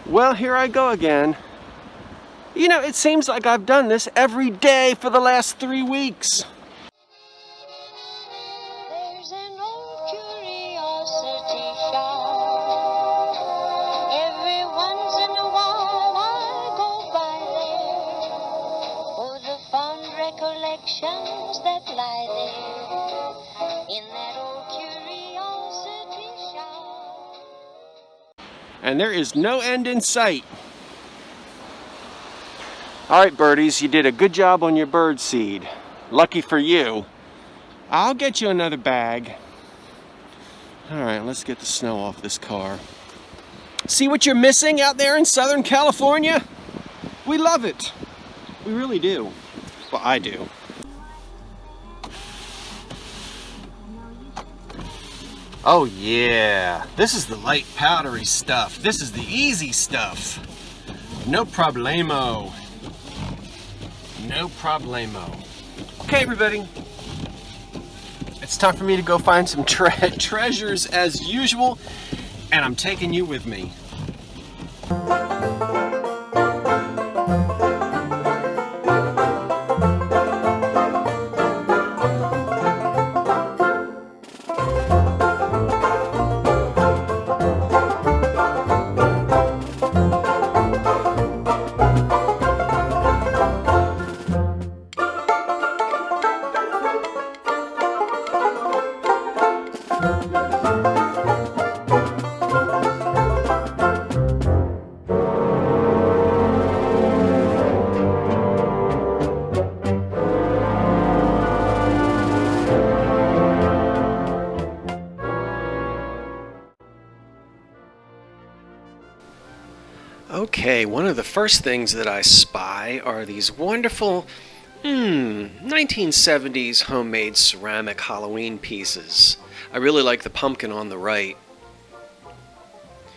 Well, here I go again. You know, it seems like I've done this every day for the last 3 weeks. There's an old curiosity shop. Every once in a while I go by there for the fond recollections that lie there in that old curiosity shop. And there is no end in sight. All right, birdies, you did a good job on your bird seed. Lucky for you. I'll get you another bag. All right, let's get the snow off this car. See what you're missing out there in Southern California? We love it. We really do. Well, I do. Oh yeah, this is the light powdery stuff. This is the easy stuff. No problemo. No problemo. Okay, everybody. It's time for me to go find some treasures as usual, and I'm taking you with me. Okay, one of the first things that I spy are these wonderful 1970s homemade ceramic Halloween pieces. I really like the pumpkin on the right.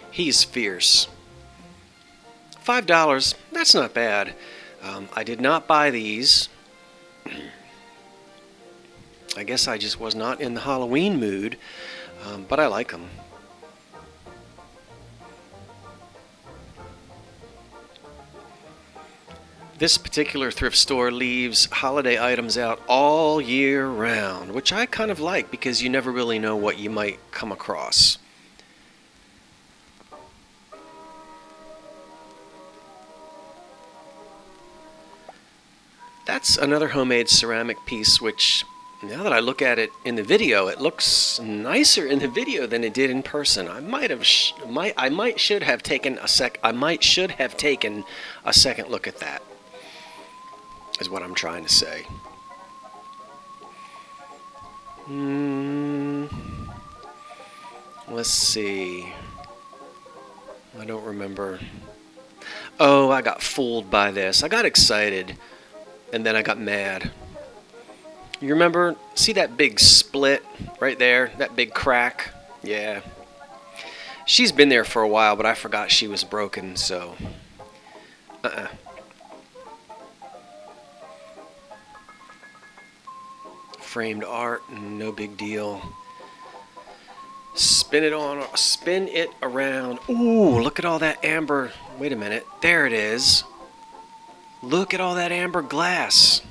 He's fierce. $5, that's not bad. I did not buy these. I guess I just was not in the Halloween mood, but I like them. This particular thrift store leaves holiday items out all year round, which I kind of like because you never really know what you might come across. That's another homemade ceramic piece which, now that I look at it in the video, it looks nicer in the video than it did in person. I should have taken a second look at that. Is what I'm trying to say. Let's see. I don't remember. Oh, I got fooled by this. I got excited, and then I got mad. You remember? See that big split right there? That big crack? Yeah. She's been there for a while, but I forgot she was broken, so... Framed art, no big deal. Spin it around. Ooh, look at all that amber. Wait a minute, there it is. Look at all that amber glass.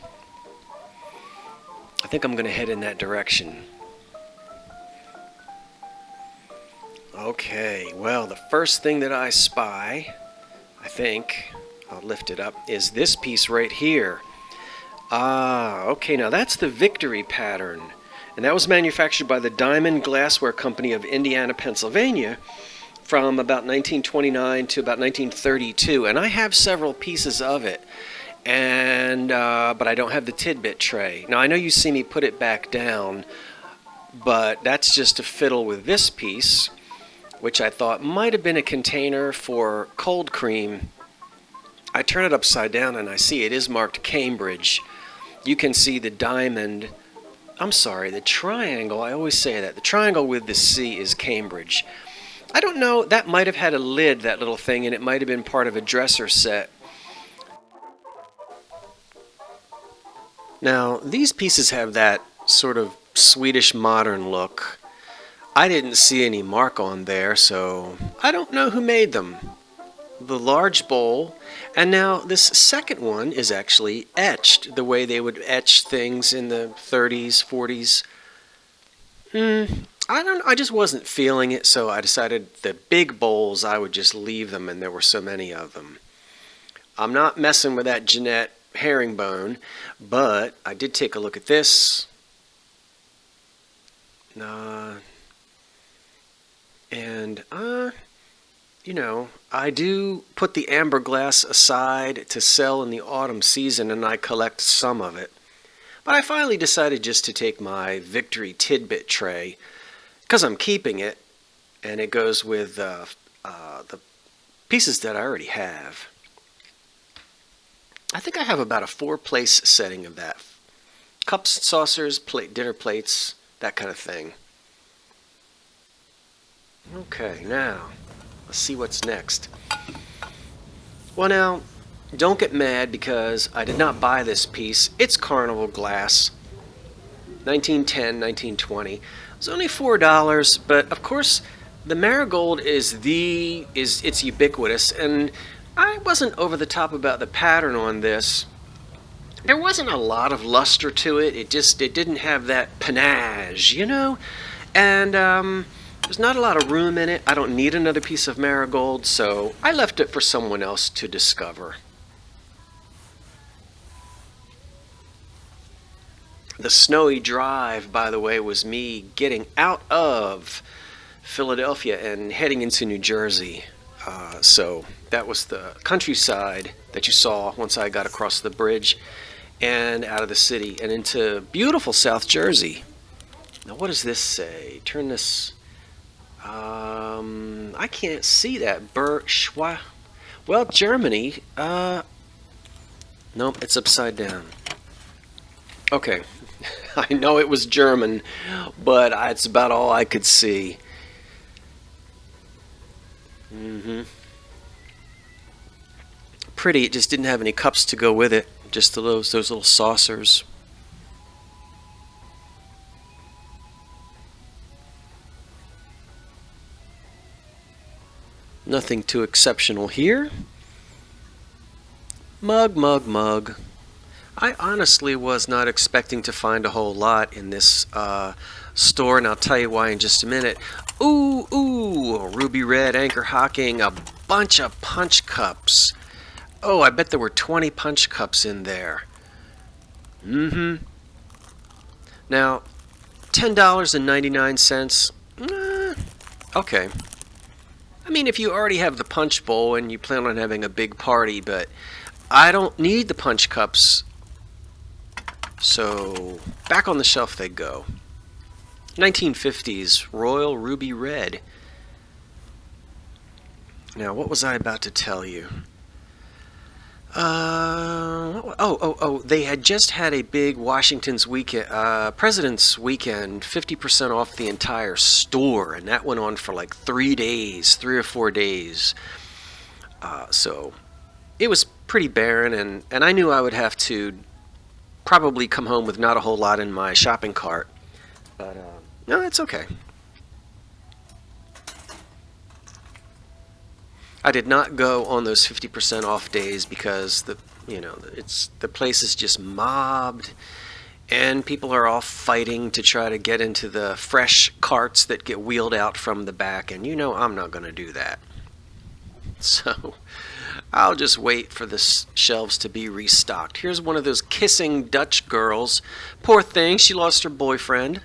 I think I'm gonna head in that direction. Okay, well, the first thing that I spy, I think, I'll lift it up, is this piece right here. Ah, okay, now that's the Victory pattern, and that was manufactured by the Diamond Glassware Company of Indiana, Pennsylvania from about 1929 to about 1932, and I have several pieces of it, and but I don't have the tidbit tray. Now I know you see me put it back down, but that's just to fiddle with this piece, which I thought might have been a container for cold cream. I turn it upside down and I see it is marked Cambridge. You can see the diamond, the triangle, I always say that. The triangle with the C is Cambridge. I don't know, that might have had a lid, that little thing, and it might have been part of a dresser set. Now, these pieces have that sort of Swedish modern look. I didn't see any mark on there, so I don't know who made them. the large bowl, and now this second one is actually etched the way they would etch things in the 30s, 40s. I just wasn't feeling it, so I decided the big bowls I would just leave them, and there were so many of them. I'm not messing with that Jeanette herringbone, but I did take a look at this. I do put the amber glass aside to sell in the autumn season, and I collect some of it. But I finally decided just to take my Victory Tidbit tray, because I'm keeping it, and it goes with the pieces that I already have. I think I have about a 4-place setting of that. Cups, saucers, dinner plates, that kind of thing. Okay, now, let's see what's next. Well now, don't get mad because I did not buy this piece. It's Carnival glass. 1910, 1920. It's only $4, but of course the marigold is it's ubiquitous, and I wasn't over the top about the pattern on this. There wasn't a lot of luster to it. It didn't have that panache, And there's not a lot of room in it. I don't need another piece of marigold, so I left it for someone else to discover. The snowy drive, by the way, was me getting out of Philadelphia and heading into New Jersey. So that was the countryside that you saw once I got across the bridge and out of the city and into beautiful South Jersey. Now, what does this say? Turn this. I can't see that. Well, Germany. Nope, it's upside down. Okay, I know it was German, but it's about all I could see. Pretty, it just didn't have any cups to go with it. Just those little saucers. Nothing too exceptional here. Mug, mug, mug. I honestly was not expecting to find a whole lot in this store, and I'll tell you why in just a minute. Ooh, ruby red anchor hocking, a bunch of punch cups. Oh, I bet there were 20 punch cups in there. Now, $10.99. Okay. I mean, if you already have the punch bowl and you plan on having a big party, but I don't need the punch cups. So, back on the shelf they go. 1950s Royal Ruby Red. Now, what was I about to tell you? They had just had a big Washington's weekend, President's Weekend, 50% off the entire store, and that went on for like 3 or 4 days. So it was pretty barren, and I knew I would have to probably come home with not a whole lot in my shopping cart. But no, that's okay. I did not go on those 50% off days because the place is just mobbed, and people are all fighting to try to get into the fresh carts that get wheeled out from the back, and I'm not going to do that. So I'll just wait for the shelves to be restocked. Here's one of those kissing Dutch girls. Poor thing, she lost her boyfriend.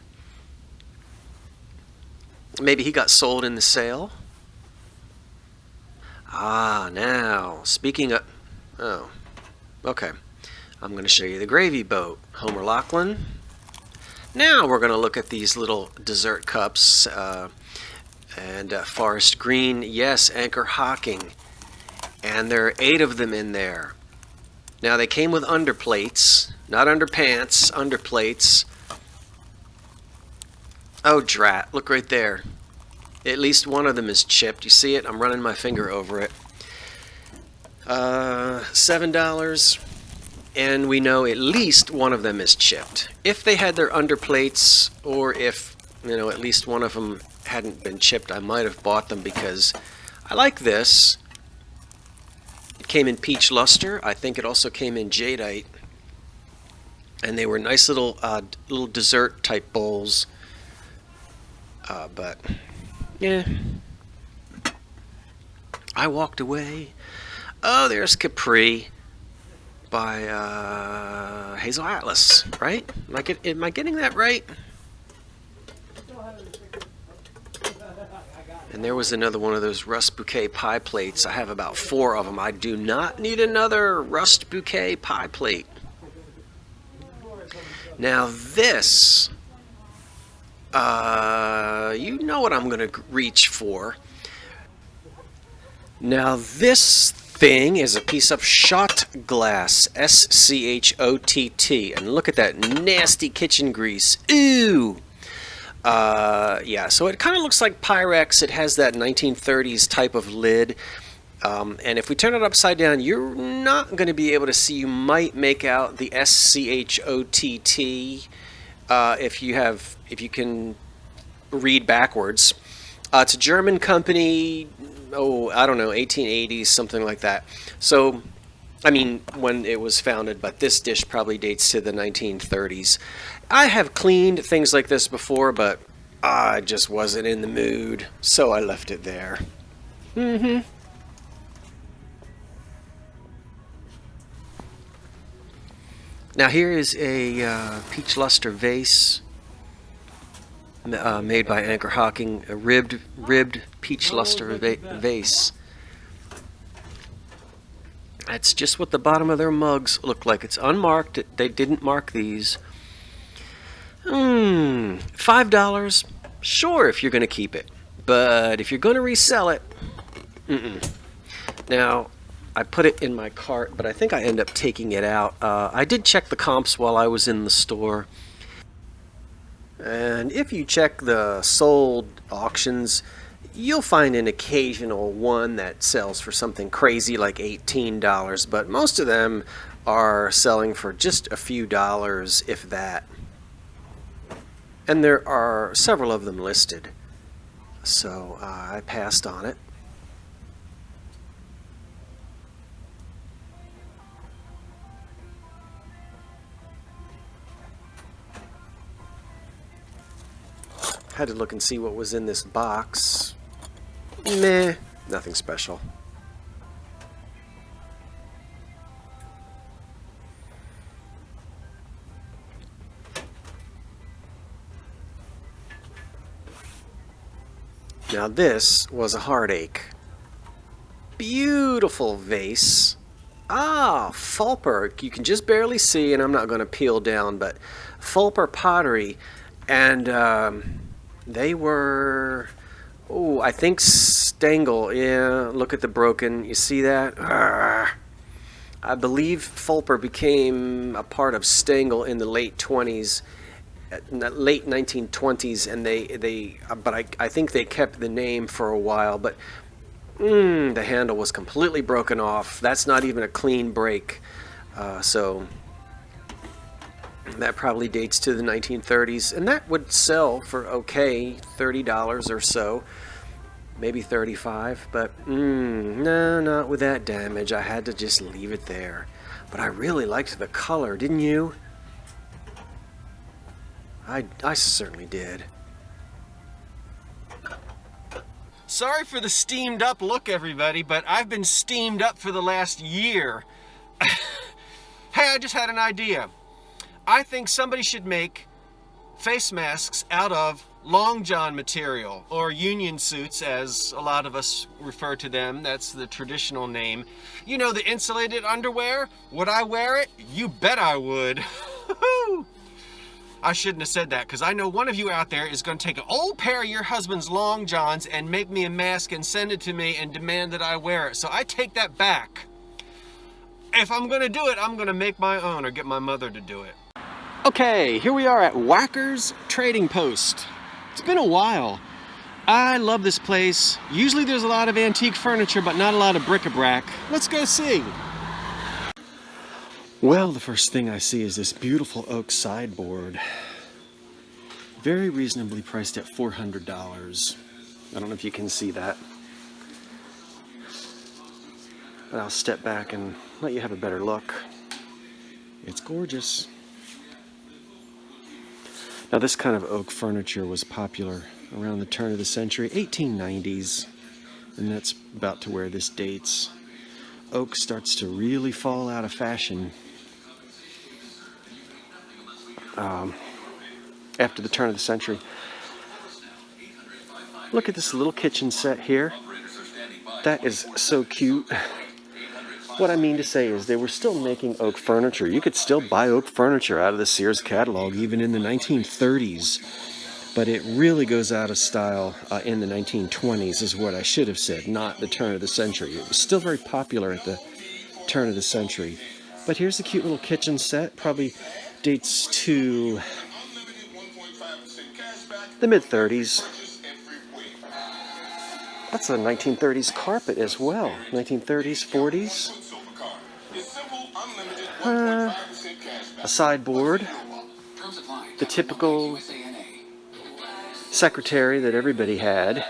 Maybe he got sold in the sale. Now, speaking of... Oh, okay. I'm going to show you the gravy boat. Homer Lachlan. Now we're going to look at these little dessert cups. And Forest Green. Yes, Anchor Hocking. And there are 8 of them in there. Now, they came with underplates. Not underpants, underplates. Oh, drat. Look right there. At least one of them is chipped. You see it? I'm running my finger over it. $7. And we know at least one of them is chipped. If they had their underplates, or if, at least one of them hadn't been chipped, I might have bought them because I like this. It came in peach luster. I think it also came in jadeite. And they were nice little dessert type bowls. But yeah, I walked away. Oh, there's Capri by Hazel Atlas, right? Am I getting that right? And there was another one of those rust bouquet pie plates. I have about 4 of them. I do not need another rust bouquet pie plate. Now this, you know what I'm going to reach for. Now this thing is a piece of Schott glass, S-C-H-O-T-T, and look at that nasty kitchen grease. Ew! Yeah, so it kind of looks like Pyrex. It has that 1930s type of lid. And if we turn it upside down, you're not going to be able to see. You might make out the S-C-H-O-T-T if you can read backwards. It's a German company. Oh, I don't know, 1880s, something like that. So, I mean, when it was founded, but this dish probably dates to the 1930s. I have cleaned things like this before, but I just wasn't in the mood, so I left it there. Now here is a peach luster vase made by Anchor Hocking, a ribbed peach luster vase. That's just what the bottom of their mugs look like. It's unmarked. They didn't mark these. $5. Sure, if you're going to keep it. But if you're going to resell it, Now, I put it in my cart, but I think I end up taking it out. I did check the comps while I was in the store. And if you check the sold auctions, you'll find an occasional one that sells for something crazy like $18, but most of them are selling for just a few dollars, if that. And there are several of them listed, so I passed on it. Had to look and see what was in this box. Meh, nothing special. Now this was a heartache. Beautiful vase. Ah, Fulper. You can just barely see, and I'm not going to peel down, but Fulper pottery. And they were, oh, I think Stengel. Yeah, look at the broken. You see that? I believe Fulper became a part of Stengel in the late 20s, late 1920s, and but I think they kept the name for a while. But the handle was completely broken off. That's not even a clean break. So that probably dates to the 1930s, and that would sell for okay, $30 or so, maybe $35. But no, not with that damage. I had to just leave it there. But I really liked the color, didn't you? I certainly did. Sorry for the steamed up look, everybody, but I've been steamed up for the last year. Hey, I just had an idea. I think somebody should make face masks out of long john material, or union suits as a lot of us refer to them. That's the traditional name. You know, the insulated underwear? Would I wear it? You bet I would. I shouldn't have said that, because I know one of you out there is going to take an old pair of your husband's long johns and make me a mask and send it to me and demand that I wear it. So I take that back. If I'm going to do it, I'm going to make my own or get my mother to do it. Okay, here we are at Whacker's Trading Post. It's been a while. I love this place. Usually there's a lot of antique furniture, but not a lot of bric-a-brac. Let's go see. Well, the first thing I see is this beautiful oak sideboard. Very reasonably priced at $400. I don't know if you can see that. But I'll step back and let you have a better look. It's gorgeous. Now this kind of oak furniture was popular around the turn of the century, 1890s, and that's about to where this dates. Oak starts to really fall out of fashion after the turn of the century. Look at this little kitchen set here. That is so cute. What I mean to say is they were still making oak furniture. You could still buy oak furniture out of the Sears catalog even in the 1930s. But it really goes out of style in the 1920s is what I should have said, not the turn of the century. It was still very popular at the turn of the century. But here's a cute little kitchen set. Probably dates to the mid-30s. That's a 1930s carpet as well. 1930s, 40s. A sideboard. The typical secretary that everybody had.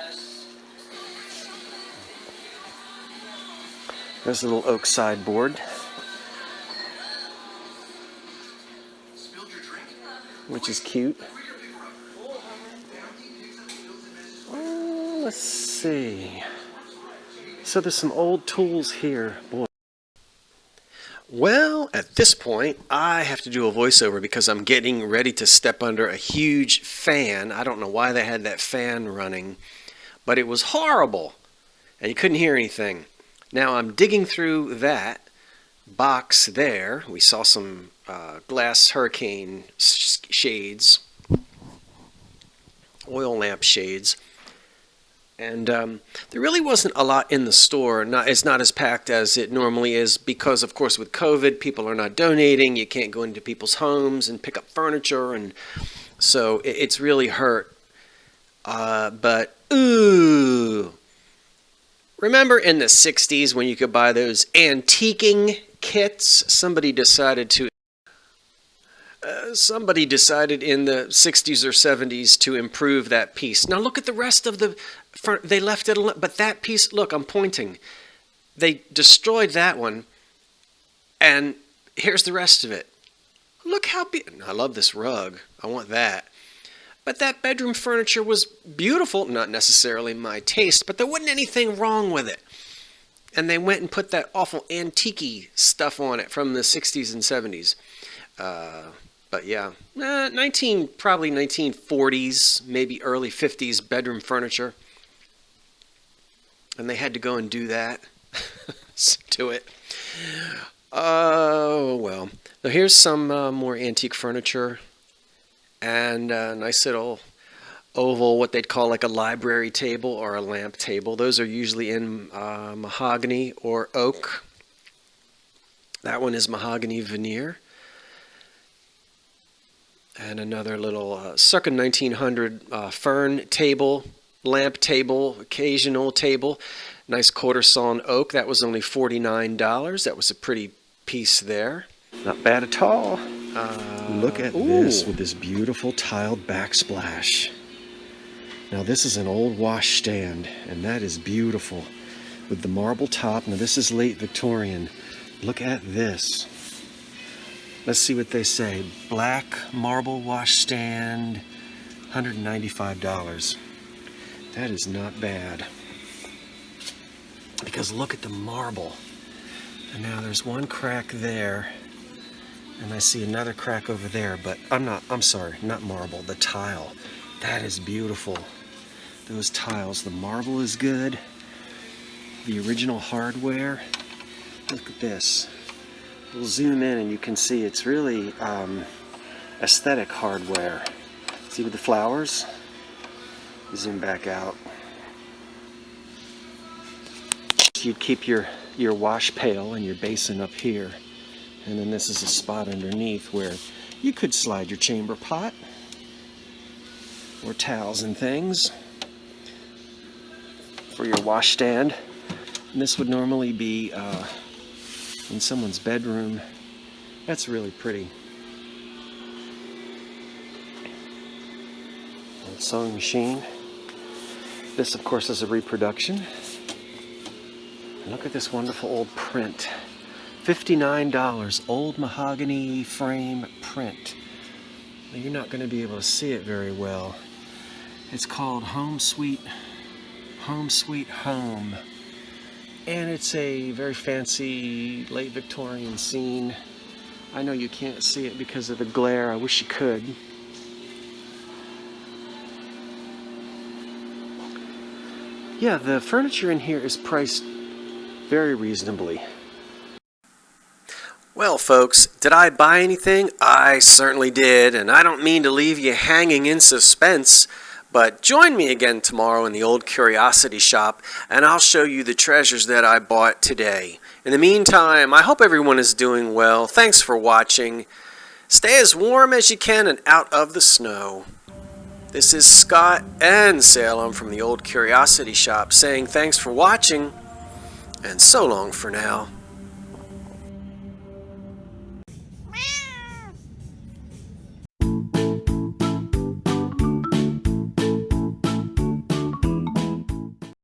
There's a little oak sideboard, which is cute. Let's see. So there's some old tools here. Boy. Well, at this point, I have to do a voiceover because I'm getting ready to step under a huge fan. I don't know why they had that fan running, but it was horrible, and you couldn't hear anything. Now I'm digging through that box there. We saw some glass hurricane shades, oil lamp shades. And there really wasn't a lot in the store. It's not as packed as it normally is because, of course, with COVID, people are not donating. You can't go into people's homes and pick up furniture. And so it's really hurt. But, ooh. Remember in the 60s when you could buy those antiquing kits? Somebody decided in the 60s or 70s to improve that piece. Now look at the rest of the front. They left it alone, but that piece, look, I'm pointing. They destroyed that one, and here's the rest of it. Look how I love this rug. I want that. But that bedroom furniture was beautiful, not necessarily my taste, but there wasn't anything wrong with it. And they went and put that awful antique-y stuff on it from the 60s and 70s. But yeah, probably 1940s, maybe early 50s bedroom furniture. And they had to go and do that to it. Oh, well. Now here's some more antique furniture. And a nice little oval, what they'd call like a library table or a lamp table. Those are usually in mahogany or oak. That one is mahogany veneer. And another little circa 1900 fern table, lamp table, occasional table. Nice quarter sawn oak. That was only $49. That was a pretty piece there. Not bad at all. Look at this with this beautiful tiled backsplash. Now this is an old wash stand, and that is beautiful with the marble top. Now this is late Victorian. Look at this. Let's see what they say. Black marble wash stand, $195. That is not bad. Because look at the marble. And now there's one crack there. And I see another crack over there, but I'm sorry, not marble, the tile. That is beautiful. Those tiles, the marble is good. The original hardware. Look at this. We'll zoom in and you can see it's really aesthetic hardware. See with the flowers? Zoom back out. You'd keep your wash pail and your basin up here. And then this is a spot underneath where you could slide your chamber pot or towels and things for your wash stand. And this would normally be in someone's bedroom. That's really pretty. Old sewing machine. This, of course, is a reproduction. Look at this wonderful old print. $59, old mahogany frame print. Now, you're not going to be able to see it very well. It's called Home Sweet Home. And it's a very fancy late Victorian scene. I know you can't see it because of the glare. I wish you could. Yeah, the furniture in here is priced very reasonably. Well, folks, did I buy anything? I certainly did, and I don't mean to leave you hanging in suspense, but join me again tomorrow in the old curiosity shop, and I'll show you the treasures that I bought today. In the meantime, I hope everyone is doing well. Thanks for watching. Stay as warm as you can and out of the snow. This is Scott and Salem from the old curiosity shop saying thanks for watching, and so long for now.